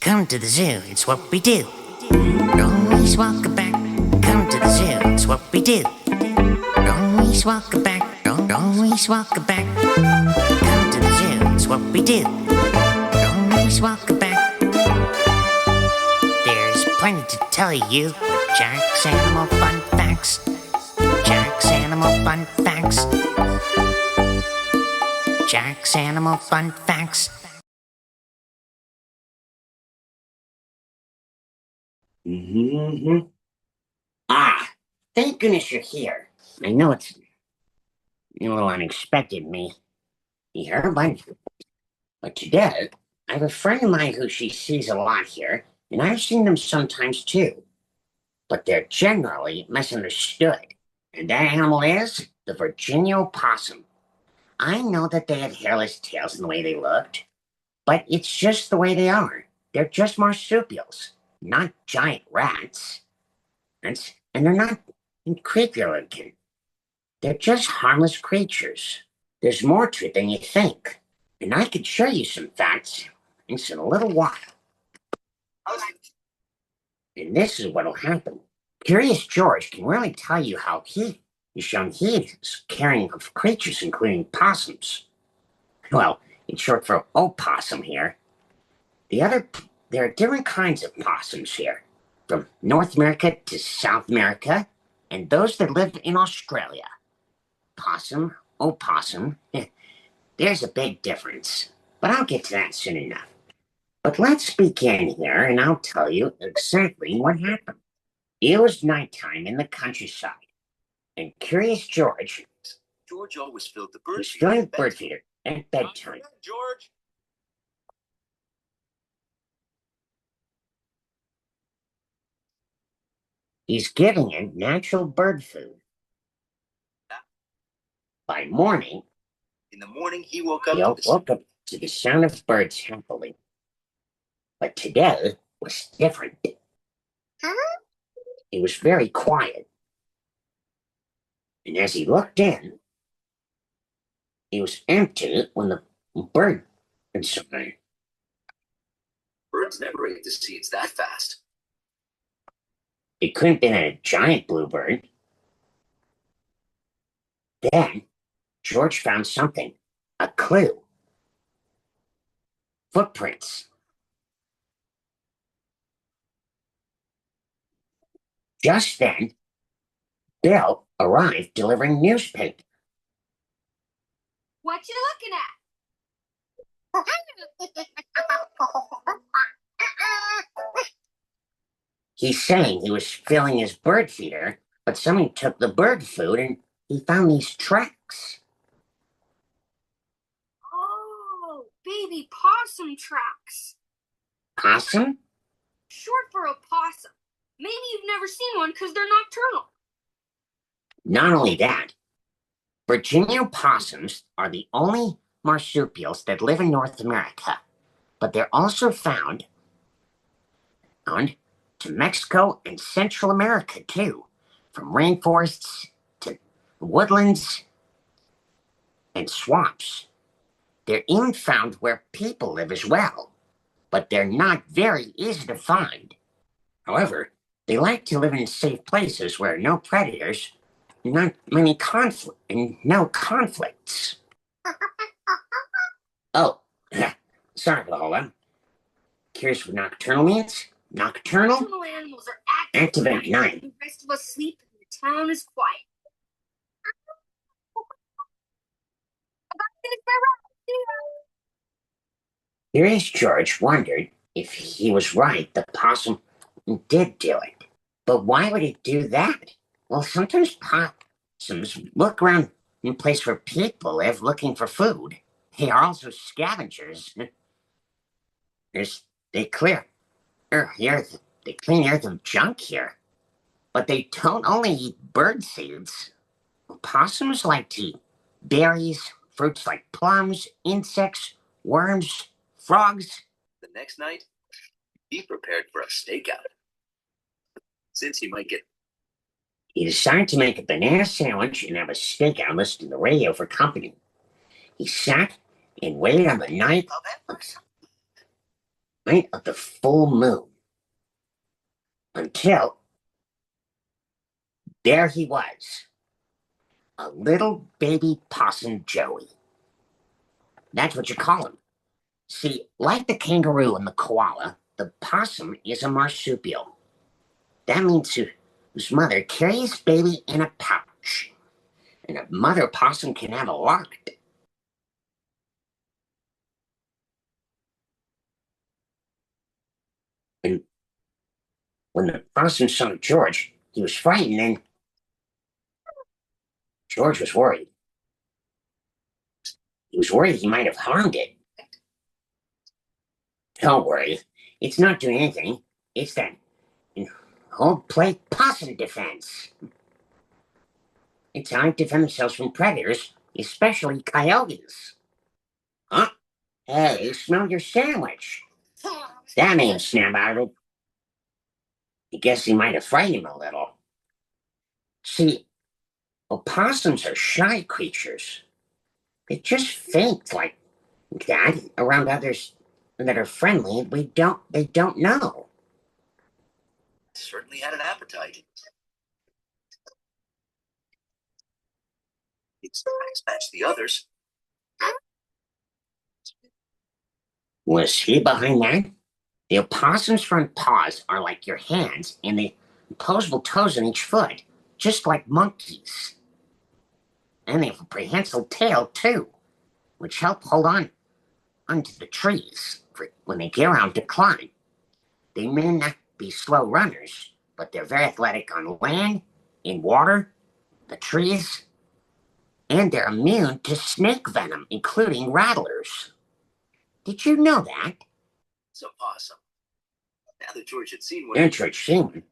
Come to the zoo, it's what we do. Always walk back. Come to the zoo, it's what we do. Always walk back. Always walk back. Come to the zoo, it's what we do. Always walk back. There's plenty to tell you with Jack's Animal Fun Facts. Jack's Animal Fun Facts. Jack's Animal Fun Facts. Thank goodness you're here. I know it's a little unexpected me here, but today I have a friend of mine who she sees a lot here, and I've seen them sometimes too. But they're generally misunderstood. And that animal is the Virginia opossum. I know that they had hairless tails in the way they looked, but it's just the way they are. They're just marsupials, not giant rats. And they're not creepy looking. They're just harmless creatures. There's more to it than you think. And I could show you some facts in a little while. And this is what'll happen. Curious George can really tell you how he is shown he is caring of creatures, including possums. Well, it's short for opossum here. There are different kinds of possums here, from North America to South America, and those that live in Australia. Possum, opossum, there's a big difference, but I'll get to that soon enough. But let's begin here, and I'll tell you exactly what happened. It was nighttime in the countryside, and Curious George always filled the was filling the bird feeder at bedtime. George. He's giving it natural bird food. By morning, In the morning, he woke he up woke up to the sound of birds happily. But today was different. It was very quiet. And as he looked in, it was empty when the bird inside. Birds never ate the seeds that fast. It couldn't have been a giant bluebird. Then George found something, a clue. Footprints. Just then, Bill arrived delivering newspaper. What you looking at? He's saying he was filling his bird feeder, but somebody took the bird food and he found these tracks. Oh, baby possum tracks. Possum? Short for opossum. Maybe you've never seen one because they're nocturnal. Not only that, Virginia opossums are the only marsupials that live in North America, but they're also found to Mexico and Central America too, from rainforests to woodlands and swamps. They're even found where people live as well, but they're not very easy to find. However, they like to live in safe places where no predators, not many no conflicts. Oh, sorry, Lola. Curious what nocturnal means? Nocturnal? Nocturnal animals are Active at night. The rest of us sleep and the town is quiet. Curious George wondered if he was right, the possum did do it. But why would it do that? Well, sometimes possums look around in place where people live looking for food. They are also scavengers. They clear earth. They clean earth of junk here. But they don't only eat bird seeds. Possums like to eat berries, fruits like plums, insects, worms, frogs. The next night, he prepared for a stakeout. Since he might get... He decided to make a banana sandwich and have a stakeout listened to the radio for company. He sat and waited on the night. night of the full moon, until there he was, a little baby possum Joey. That's what you call him. See, like the kangaroo and the koala, the possum is a marsupial. That means whose mother carries baby in a pouch. And a mother possum can have a lot. And when the possum saw George, he was frightened and George was worried. He was worried he might have harmed it. Don't worry, it's not doing anything. It's that whole play possum defense. It's how to defend themselves from predators, especially coyotes. Huh? Hey, smell your sandwich. That made him snap out of it. I guess he might have frightened him a little. See, opossums are shy creatures. They just faint like that around others that are friendly. They don't know. Certainly had an appetite. Its eyes matched the others. Was he behind that? The opossum's front paws are like your hands, and the opposable toes in each foot, just like monkeys. And they have a prehensile tail, too, which help hold on onto the trees for when they get around to climb. They may not be slow runners, but they're very athletic on land, in water, the trees, and they're immune to snake venom, including rattlers. Did you know that? So awesome. Now that George had seen one, And George Sherman,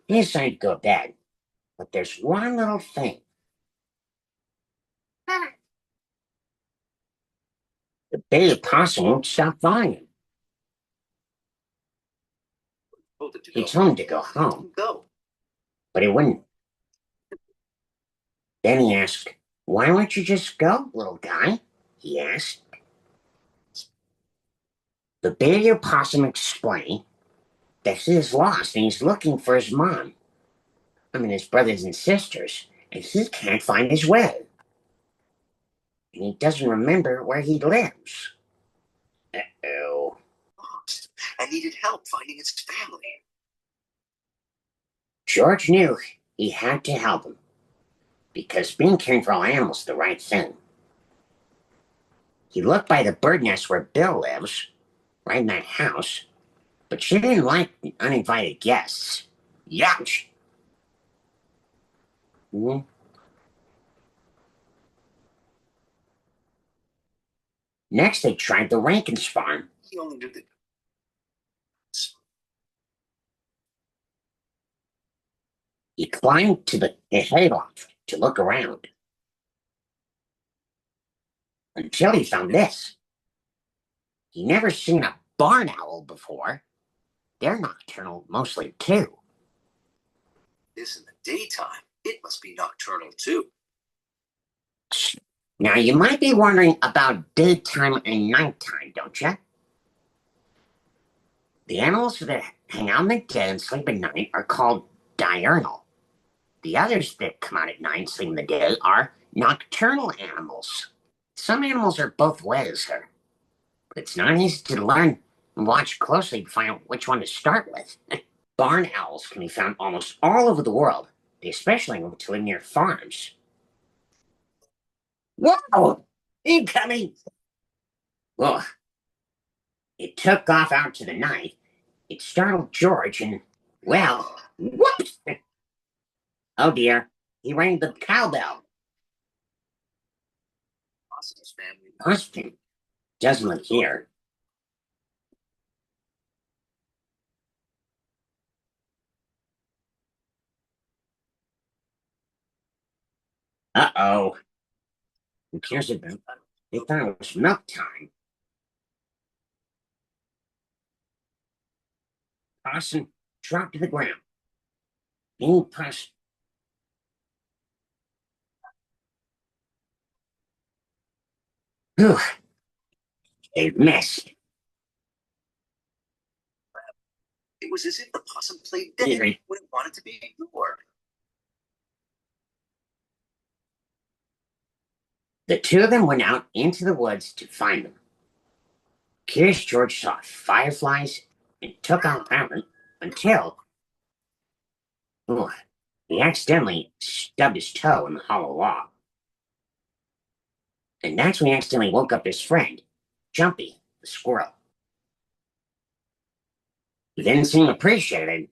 he decided to go to bed. But there's one little thing. The baby possum won't stop whining. told it to He go. told him to go home, Go. but he wouldn't. Then he asked, "Why won't you just go, little guy?" He asked. The baby opossum explained that he is lost and he's looking for his mom. I mean, his brothers and sisters, and he can't find his way. And he doesn't remember where he lives. Uh-oh. Lost and needed help finding its family. George knew he had to help him because being caring for all animals is the right thing. He looked by the bird nest where Bill lives, right in that house, but she didn't like uninvited guests. Youch! Hmm. Next, they tried the Rankin's farm. He only knew that. He climbed to the hayloft to look around until he found this. He never seen a barn owl before. They're nocturnal mostly too. This in the daytime. It must be nocturnal too. Now, you might be wondering about daytime and nighttime, don't you? The animals that hang out in the day and sleep at night are called diurnal. The others that come out at night and sleep in the day are nocturnal animals. Some animals are both ways, but it's not easy to learn and watch closely to find out which one to start with. Barn owls can be found almost all over the world. They especially want to live near farms. Whoa! Incoming! Well, it took off out to the night. It startled George and, well, whoops! Oh dear, he rang the cowbell. Possum's family. Husband doesn't live here. Uh-oh. Who cares about? They thought it was milk time. Possum dropped to the ground. Being Possum. Whew, they missed. It was as if the possum played dead when it wanted to be ignored. The two of them went out into the woods to find them. Curious George saw fireflies and took off running until oh, he accidentally stubbed his toe in the hollow log. And that's when he accidentally woke up his friend, Jumpy, the squirrel. He didn't seem appreciated.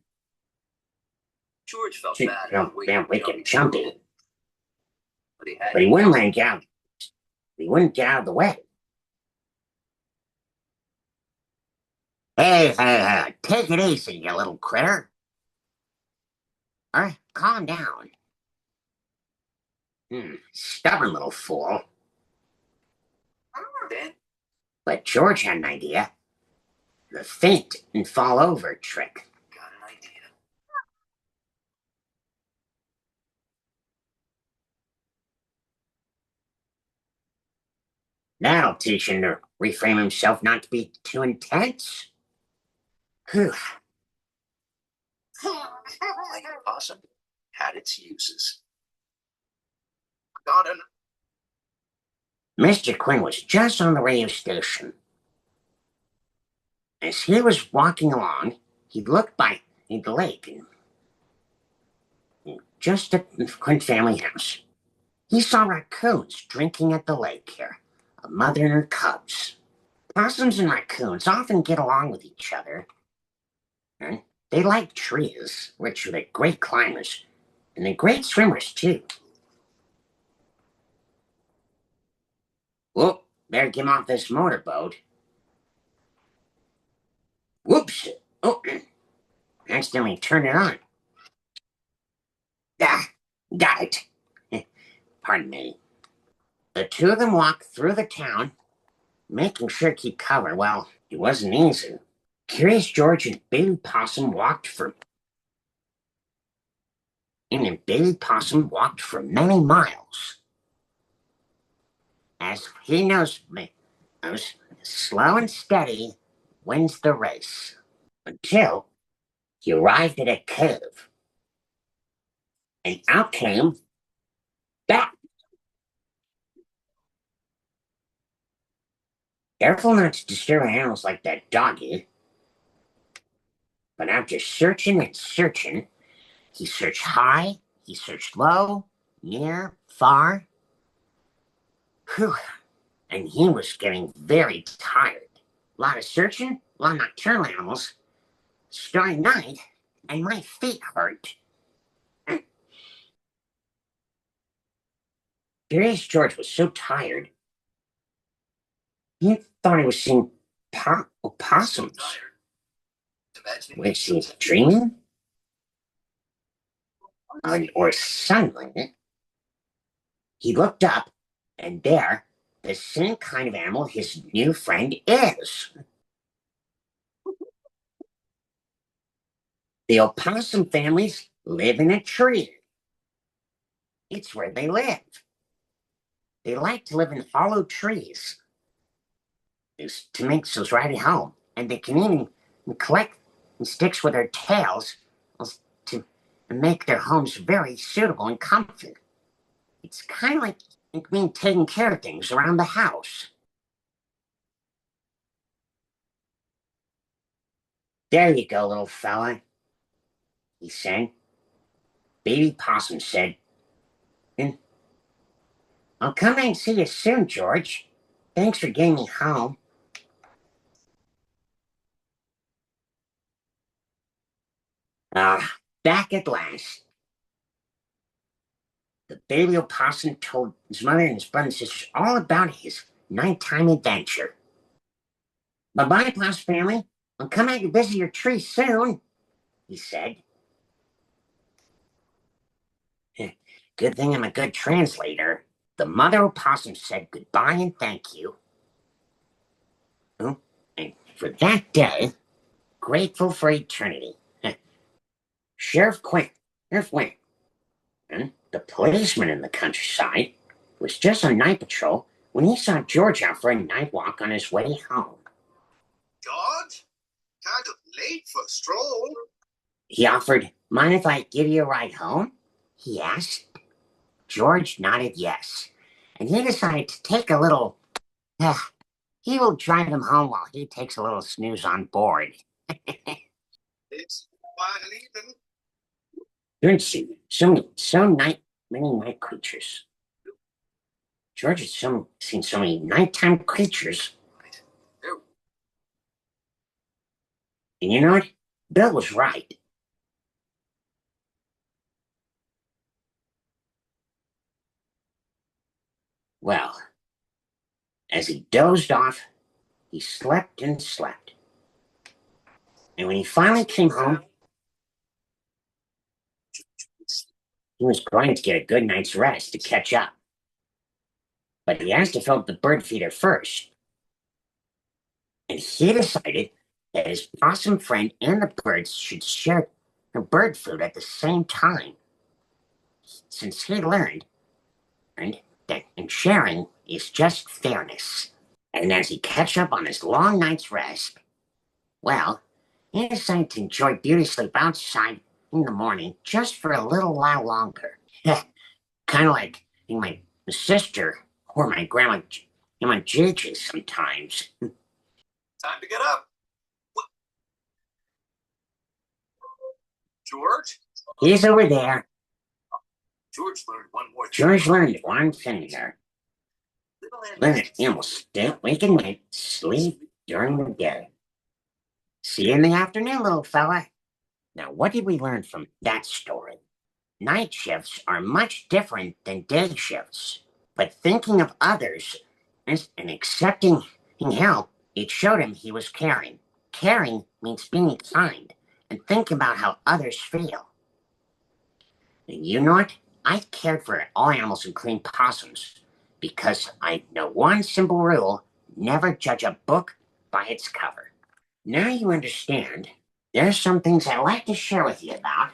George felt She bad felt bad waking Jumpy, but but he wouldn't let get out. He wouldn't get out of the way. Hey, take it easy, you little critter. All right, calm down. Stubborn little fool. Then But George had an idea. The faint and fall over trick. got an idea. That'll teach him to reframe himself not to be too intense. Whew. Like a possum had its uses. Got an Mr. Quinn was just on the radio station. As he was walking along, he looked by the lake and just at the Quinn family house. He saw raccoons drinking at the lake here, a mother and her cubs. Possums and raccoons often get along with each other. And they like trees, which are the great climbers, and they're great swimmers too. Whoop, better get him off this motorboat. Whoops! Oh, accidentally turned it on. Ah, got it. Pardon me. The two of them walked through the town, making sure to keep cover. Well, it wasn't easy. Curious George and Baby Possum walked for many miles. As he knows, slow and steady wins the race. Until he arrived at a cave. And out came that. Careful not to disturb animals like that doggy. But after searching and searching, he searched high, he searched low, near, far. Whew. And he was getting very tired. A lot of searching, a lot of nocturnal animals. Starry night, and my feet hurt. Curious George was so tired, he thought he was seeing opossums. Was he dreaming? Or suddenly, he looked up, and there, the same kind of animal his new friend is. The opossum families live in a tree. It's where they live. They like to live in hollow trees. To make themselves right at home. And they can even collect sticks with their tails to make their homes very suitable and comfy. It's kind of like being taking care of things around the house. There you go, little fella, he said. Baby Possum said, and I'll come and see you soon, George. Thanks for getting me home. Back at last. The baby opossum told his mother and his brothers and sisters all about his nighttime adventure. Bye-bye, Possum family. I'll come out and visit your tree soon, he said. Good thing I'm a good translator. The mother opossum said goodbye and thank you. And for that day, grateful for eternity. Sheriff Wynn, and the policeman in the countryside, was just on night patrol when he saw George out for a night walk on his way home. George? Can't Late for stroll? He offered, mind if I give you a ride home? He asked. George nodded yes, and he decided to take a little. He will drive him home while he takes a little snooze on board. It's why leaving. Don't see many night creatures. George has seen so many nighttime creatures. There. And you know what? Bill was right. Well, as he dozed off, he slept and slept. And when he finally came home, he was going to get a good night's rest to catch up. But he has to fill up the bird feeder first. And he decided that his possum friend and the birds should share the bird food at the same time. Since he learned that in sharing is just fairness. And as he catch up on his long night's rest, well, he decided to enjoy beauty sleep outside in the morning just for a little while longer. Kind of like my sister or my grandma Gigi sometimes. Time to get up. George? He's over there. George learned one more thing. George learned one thing there. Little animals stay awake at night, sleep during the day. See you in the afternoon, little fella. Now, what did we learn from that story? Night shifts are much different than day shifts, but thinking of others and accepting help, it showed him he was caring. Caring means being kind and think about how others feel. And you know what? I cared for all animals, including possums, because I know one simple rule: never judge a book by its cover. Now you understand. There are some things I'd like to share with you about.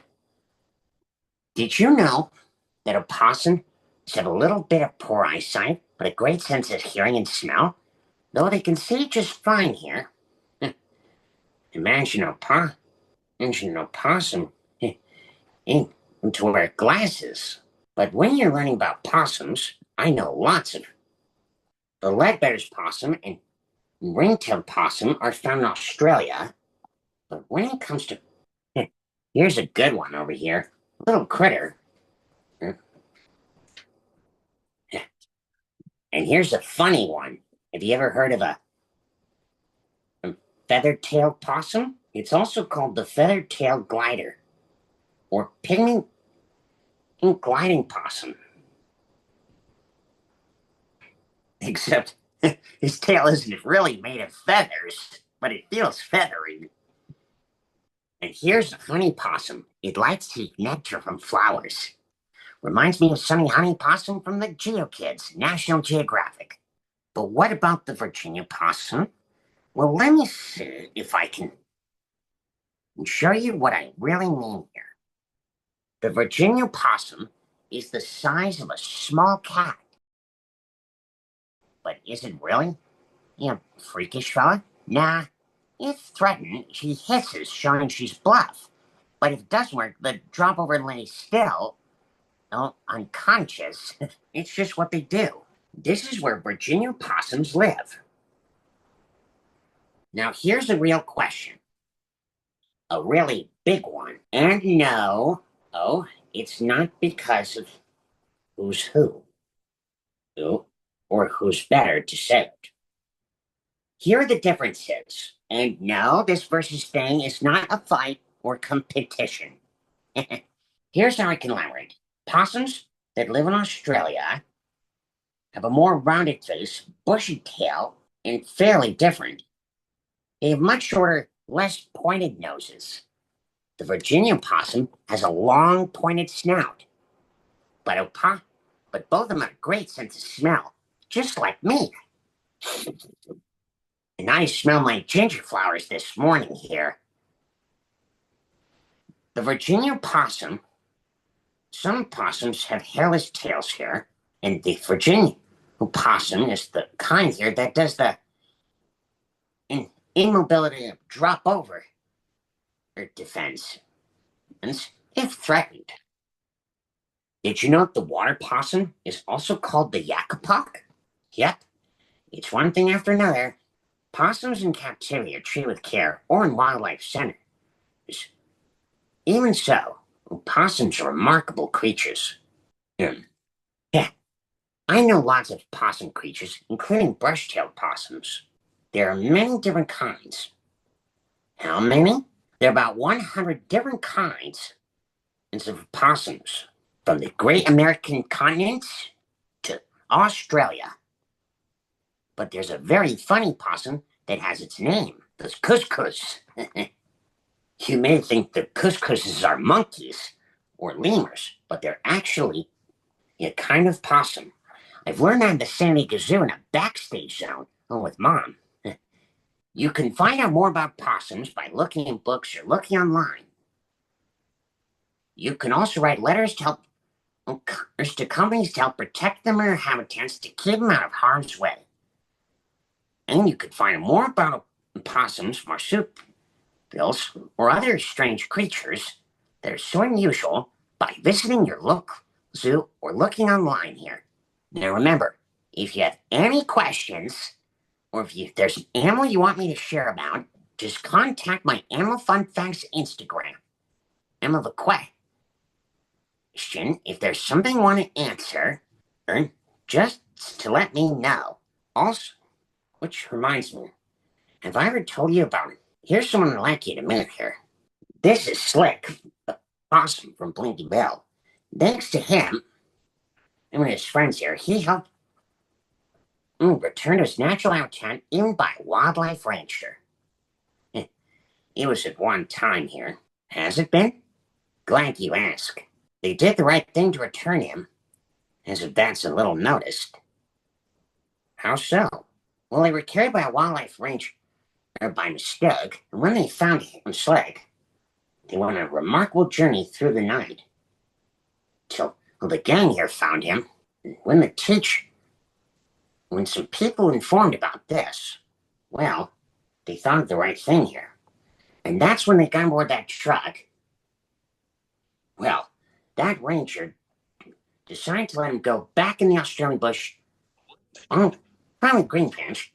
Did you know that opossums have a little bit of poor eyesight, but a great sense of hearing and smell? Though they can see just fine here. Imagine an opossum to wear glasses. But when you're learning about possums, I know lots of. The leadbetter's possum and ring-tailed possum are found in Australia. But when it comes to. Here's a good one over here. A little critter. And here's a funny one. Have you ever heard of a feather-tailed possum? It's also called the feather-tailed glider, or pygmy gliding possum. Except his tail isn't really made of feathers, but it feels feathery. And here's the honey possum. It likes to eat nectar from flowers. Reminds me of Sunny Honey Possum from the Geo Kids, National Geographic. But what about the Virginia possum? Well, let me see if I can show you what I really mean here. The Virginia possum is the size of a small cat. But is it really? Freakish fella? Nah. If threatened, she hisses, showing she's bluff. But if it doesn't work, the drop over and lay still, unconscious. It's just what they do. This is where Virginia possums live. Now, here's a real question. A really big one. And no, it's not because of who's who. Or who's better to say it. Here are the differences. And no, this versus thing is not a fight or competition. Here's how I can elaborate. Possums that live in Australia have a more rounded face, bushy tail, and fairly different. They have much shorter, less pointed noses. The Virginia possum has a long, pointed snout. But both of them have a great sense of smell, just like me. And I smell my ginger flowers this morning here. The Virginia possum, some possums have hairless tails here, and the Virginia opossum is the kind here that does the immobility of drop over defense if threatened. Did you know that the water possum is also called the yakapok? Yep, it's one thing after another. Possums in captivity are treated with care or in wildlife centers. Even so, possums are remarkable creatures. Hmm. Yeah, I know lots of possum creatures, including brush-tailed possums. There are many different kinds. How many? There are about 100 different kinds of possums, from the Great American Continent to Australia. But there's a very funny possum that has its name, the couscous. You may think the couscouses are monkeys or lemurs, but they're actually a kind of possum. I've learned that in the San Diego Zoo in a backstage zone with Mom. You can find out more about possums by looking in books or looking online. You can also write letters to companies to help protect them in their habitats to keep them out of harm's way. And you can find more about possums, marsupials, or other strange creatures that are so unusual by visiting your local zoo or looking online here. Now remember, if you have any questions, or if there's an animal you want me to share about, just contact my Animal Fun Facts Instagram. And of a question, if there's something you want to answer, just to let me know. Also, which reminds me, have I ever told you about it? Here's someone I'd like you to meet here. This is Slick, the possum from Blinky Bill. Thanks to him and his friends here, he helped return to his natural habitat even by a wildlife ranger. It was at one time here. Has it been? Glad you ask. They did the right thing to return him, as if that's a little noticed. How so? Well, they were carried by a wildlife ranger by mistake, and when they found him, Slick, they went on a remarkable journey through the night. Till the gang here found him. When some people informed about this, well, they thought of the right thing here. And that's when they got aboard that truck. Well, that ranger decided to let him go back in the Australian bush on probably green pants.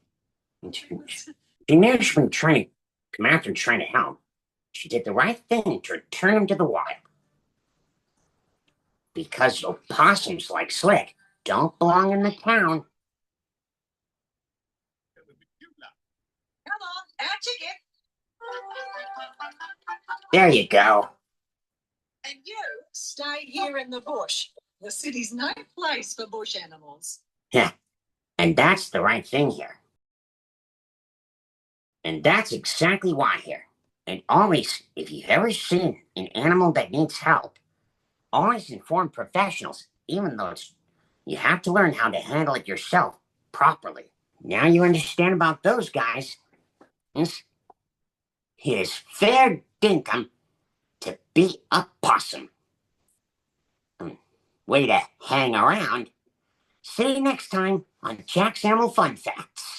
She knew she'd been trying to come after and trying to help. She did the right thing to return him to the wild. Because opossums like Slick don't belong in the town. Come on, our ticket. There you go. And you stay here in the bush. The city's no place for bush animals. Yeah, and that's the right thing here. And that's exactly why here. And always, if you've ever seen an animal that needs help, always inform professionals, even though you have to learn how to handle it yourself properly. Now you understand about those guys. It is fair dinkum to be a possum. Way to hang around. See you next time on Jack's Animal Fun Facts.